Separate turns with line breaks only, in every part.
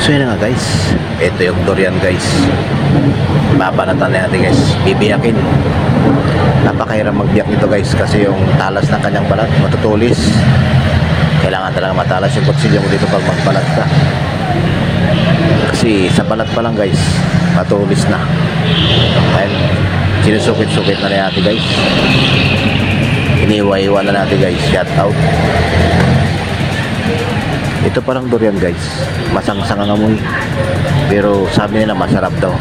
So yun na nga guys, ito yung durian guys. Babanatan natin guys, bibiyakin. Napakahirap magbiyak nito guys kasi yung talas ng kanyang balat matutulis. Kailangan talaga matalas yung kutsilyo mo dito pag magbalat ka. Kasi sa balat pa lang guys, matulis na. Ayan, sinusukit-sukit na natin guys. Iniwa-iwa na natin guys, shout out. Ito parang durian guys, masangsang ang amoy, pero sabi nila masarap daw.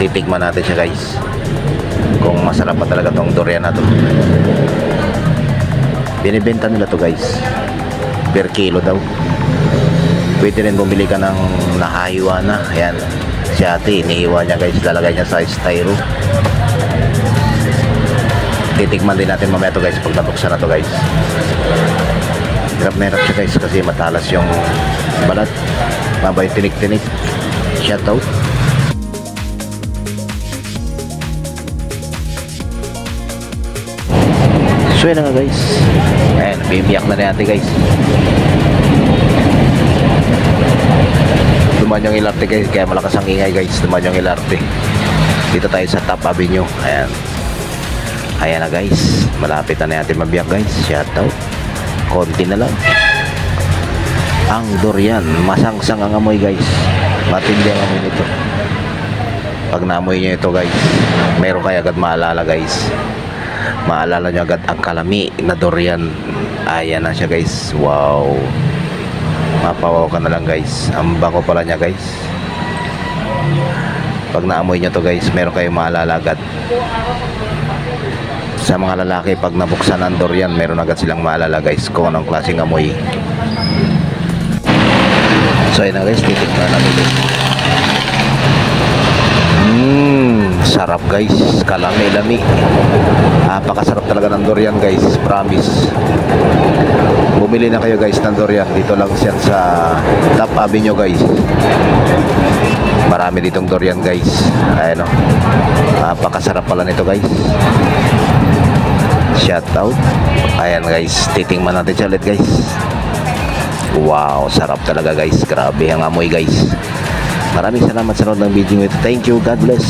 Titikman natin siya guys, kung masarap pa talaga tong durian na to. Binibenta nila to guys, per kilo daw. Pwede rin bumili ka ng nahahiwa na. Ayan, si ate inihiwa niya guys, lalagay niya sa styro. Titikman din natin mamaya to guys pag nabuksan na to guys. Hirap na hirap siya guys kasi matalas yung balat, mabay tinik-tinik. Shout out. So yun na nga guys, ayan, bibiyak na natin guys. Duman yung ilarte guys, kaya malakas ang ingay guys. Duman yung ilarte. Dito tayo sa Top Avenue. Ayan, ayan na guys, malapit na natin mabiyak guys. Shout out. Konti na lang. Ang durian, masangsang ang amoy guys. Matindi ang amoy nito. Pag naamoy nyo ito guys, mayroon kayo agad maalala guys. Maalala nyo agad ang kalami na durian. Ayan na siya guys. Wow, mapawaw ka na lang guys. Ang bango pala niya guys. Pag naamoy nyo to guys, mayroon kayo maalala agad. Sa mga lalaki, pag nabuksan ang durian, meron agad silang maalala guys kung anong klaseng amoy. So yun na guys, titikman natin. Sarap guys, kalami-lami. Napakasarap talaga ng durian guys, promise. Bumili na kayo guys ng durian. Dito lang siya sa Top Avenue guys. Marami ditong durian guys. Ayan o, napakasarap pala nito guys. Shout out. Ayan guys, titingnan natin siya ulit guys. Wow, sarap talaga guys. Grabe ang amoy guys. Maraming salamat sa nanonood ng video ito. Thank you, God bless.